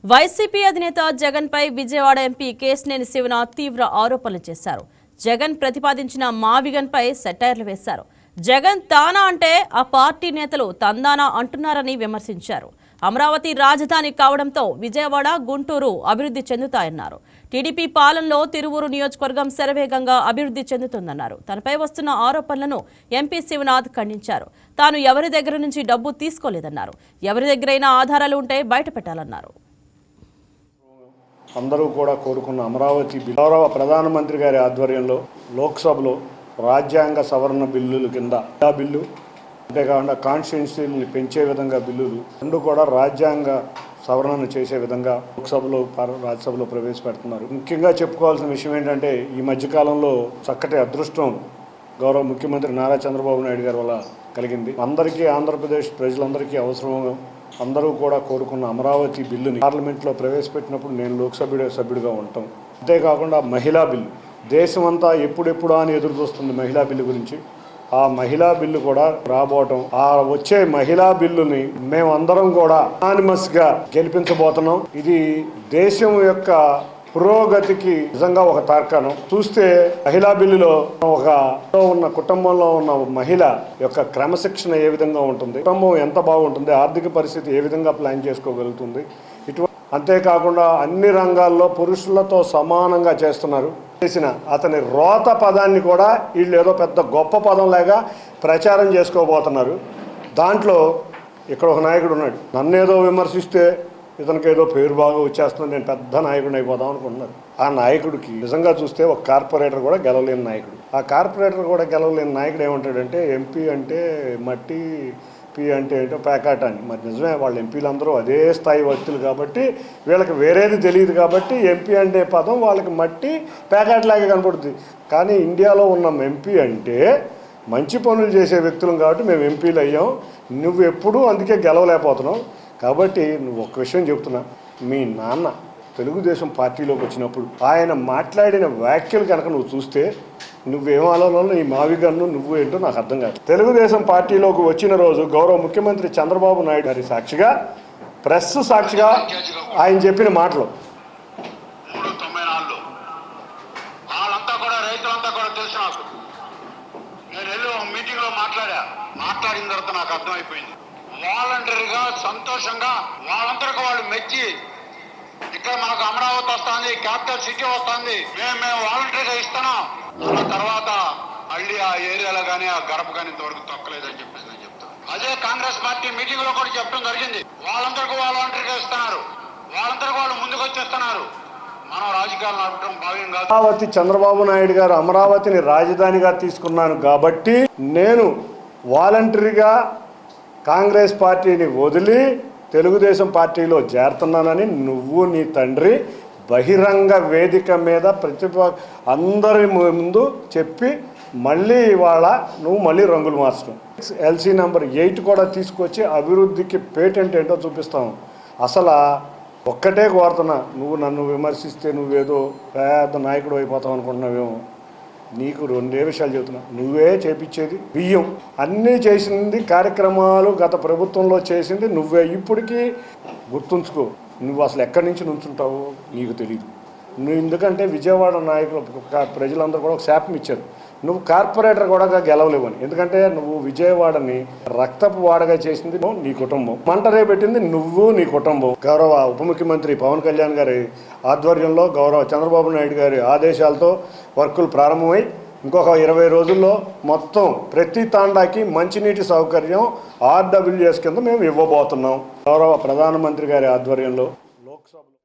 YCP అధినేత జగన్ పై Vijayawada MP Kesineni Sivanath తీవ్ర ఆరోపణలు చేశారు. జగన్ ప్రతిపాదించిన మావిగన్ పై సెటైర్లు వేశారు. జగన్ తానా అంటే ఆ పార్టీ నేతలు తందానా అంటున్నారని విమర్శించారు. అమరావతి రాజధాని కావడంతో విజయవాడ, గుంటూరు అభివృద్ధి చెందుతాయన్నారు. టీడీపీ పాలనలో తిరువూరు నియోజకవర్గం శరవేగంగా అభివృద్ధి చెందుతుందన్నారు. తనపై వస్తున్న ఆరోపణలను ఎంపీ శివనాథ్ ఖండించారు. తాను ఎవరి దగ్గర నుంచి డబ్బు తీసుకోలేదన్నారు. ఎవరి దగ్గరైనా ఆధారాలు ఉంటే బయటపెట్టాలన్నారు. అందరూ కూడా కోరుకున్న అమరావతి గౌరవ ప్రధానమంత్రి గారి ఆధ్వర్యంలో లోక్సభలో రాజ్యాంగ సవరణ బిల్లుల కింద బిల్లు అంతేకాకుండా కాన్స్టిట్యున్సీని పెంచే విధంగా బిల్లులు రెండు కూడా రాజ్యాంగ సవరణను చేసే విధంగా లోక్సభలో రాజ్యసభలో ప్రవేశపెడుతున్నారు. ముఖ్యంగా చెప్పుకోవాల్సిన విషయం ఏంటంటే ఈ మధ్యకాలంలో చక్కటి అదృష్టం గౌరవ ముఖ్యమంత్రి నారా చంద్రబాబు నాయుడు గారి వల్ల కలిగింది. అందరికీ ఆంధ్రప్రదేశ్ ప్రజలందరికీ అవసరం. అందరూ కూడా కోరుకున్న అమరావతి బిల్లుని పార్లమెంట్లో ప్రవేశపెట్టినప్పుడు నేను లోక్సభ సభ్యుడిగా ఉంటాం. అంతేకాకుండా మహిళా బిల్లు దేశమంతా ఎప్పుడెప్పుడా అని ఎదురు చూస్తుంది మహిళా బిల్లు గురించి. ఆ మహిళా బిల్లు కూడా రాబోవటం, ఆ వచ్చే మహిళా బిల్లుని మేమందరం కూడా అనానిమస్గా గెలిపించబోతున్నాం. ఇది దేశం యొక్క పురోగతికి నిజంగా ఒక తార్కాణం. చూస్తే మహిళా బిల్లులో ఉన్న కుటుంబంలో ఉన్న మహిళ యొక్క క్రమశిక్షణ ఏ విధంగా ఉంటుంది, కుటుంబం ఎంత బాగుంటుంది, ఆర్థిక పరిస్థితి ఏ విధంగా ప్లాన్ చేసుకోగలుగుతుంది. అంతేకాకుండా అన్ని రంగాల్లో పురుషులతో సమానంగా చేస్తున్నారు. చేసిన అతని రోత పదాన్ని కూడా వీళ్ళు ఏదో పెద్ద గొప్ప పదం లాగా ప్రచారం చేసుకోబోతున్నారు. దాంట్లో ఇక్కడ ఒక నాయకుడు ఉన్నాడు, నన్నేదో విమర్శిస్తే ఇతనికి ఏదో పేరు బాగా వచ్చేస్తుంది, నేను పెద్ద నాయకుడిని అయిపోదాం అనుకుంటున్నారు. ఆ నాయకుడికి నిజంగా చూస్తే ఒక కార్పొరేటర్ కూడా గెలవలేని నాయకుడు. ఆ కార్పొరేటర్ కూడా గెలవలేని నాయకుడు ఏమంటాడంటే ఎంపీ అంటే మట్టి, పీ అంటే ఏంటో ప్యాకాట్ అని. మరి నిజమే, వాళ్ళ ఎంపీలందరూ అదే స్థాయి వ్యక్తులు కాబట్టి వీళ్ళకి వేరేది తెలియదు కాబట్టి ఎంపీ అంటే పదం వాళ్ళకి మట్టి ప్యాకాట్ లాగే కనపడుతుంది. కానీ ఇండియాలో ఉన్న ఎంపీ అంటే మంచి పనులు చేసే వ్యక్తులం కాబట్టి మేము ఎంపీలు అయ్యాం. నువ్వు ఎప్పుడూ అందుకే గెలవలేకపోతున్నావు. కాబట్టి నువ్వు ఒక విషయం చెప్తున్నా, మీ నాన్న తెలుగుదేశం పార్టీలోకి వచ్చినప్పుడు ఆయన మాట్లాడిన వ్యాఖ్యలు కనుక నువ్వు చూస్తే నువ్వేం ఆలోచనలో ఈ మావిగన్ను నువ్వు ఏంటో నాకు అర్థం కాదు. తెలుగుదేశం పార్టీలోకి వచ్చిన రోజు గౌరవ ముఖ్యమంత్రి చంద్రబాబు నాయుడు గారి సాక్షిగా, ప్రెస్ సాక్షిగా ఆయన చెప్పిన మాటలు మాట్లాడిన తర్వాత నాకు అర్థమైపోయింది. వాలంటరీగా సంతోషంగా వాళ్ళందరికీ వాళ్ళు మెచ్చి ఇక్కడ మనకు అమరావతి వస్తుంది, క్యాపిటల్ సిటీ వస్తుంది, మేము వాలంటరీగా ఇస్తున్నాం. ఆ తర్వాత మళ్ళీ ఆ ఏరియాలో కానీ ఆ గడప కానీ ఇంతవరకు తొక్కలేదని చెప్పేసి నేను చెప్తాను. అదే కాంగ్రెస్ పార్టీ మీటింగ్ లో కూడా చెప్పడం జరిగింది. వాళ్ళందరికీ వాలంటరీగా ఇస్తున్నారు, వాళ్ళందరికీ వాళ్ళు ముందుకు వచ్చేస్తున్నారు. మనం రాజకీయాలు నడపడం భావ్యం కాదు. అమరావతి చంద్రబాబు నాయుడు గారు అమరావతిని రాజధానిగా తీసుకున్నాను కాబట్టి నేను వాలంటరీగా కాంగ్రెస్ పార్టీని వదిలి తెలుగుదేశం పార్టీలో చేరుతున్నానని నువ్వు నీ తండ్రి బహిరంగ వేదిక మీద అందరి ముందు చెప్పి మళ్ళీ ఇవాళ నువ్వు మళ్ళీ రంగులు మార్చడం. ఎల్సీ నెంబర్ 8 కూడా తీసుకొచ్చి అభివృద్ధికి పేటెంట్ ఏంటో చూపిస్తాము. అసలు ఒక్కటే కోరుతున్నా, నువ్వు నన్ను విమర్శిస్తే నువ్వేదో పెద్ద నాయకుడు అయిపోతావు అనుకుంటున్నావేమో. నీకు రెండే విషయాలు చెబుతున్నా, నువ్వే చేపించేది బియ్యం అన్నీ చేసింది, కార్యక్రమాలు గత ప్రభుత్వంలో చేసింది నువ్వే. ఇప్పటికీ గుర్తుంచుకో, నువ్వు అసలు ఎక్కడి నుంచి నుంచుంటావో నీకు తెలియదు. నువ్వు ఎందుకంటే విజయవాడ నాయకులు ప్రజలందరూ కూడా ఒక శాపం ఇచ్చారు, నువ్వు కార్పొరేటర్ కూడా గెలవలేవని. ఎందుకంటే నువ్వు విజయవాడని రక్తపు వాడగా చేసింది నీ కుటుంబం, మంటరే పెట్టింది నువ్వు నీ కుటుంబం. గౌరవ ఉప ముఖ్యమంత్రి పవన్ కళ్యాణ్ గారి ఆధ్వర్యంలో గౌరవ చంద్రబాబు నాయుడు గారి ఆదేశాలతో వర్కులు ప్రారంభమై ఇంకొక 20 రోజుల్లో మొత్తం ప్రతి తాండాకి మంచినీటి సౌకర్యం RWS కింద మేము ఇవ్వబోతున్నాం. గౌరవ ప్రధానమంత్రి గారి ఆధ్వర్యంలో లోక్సభ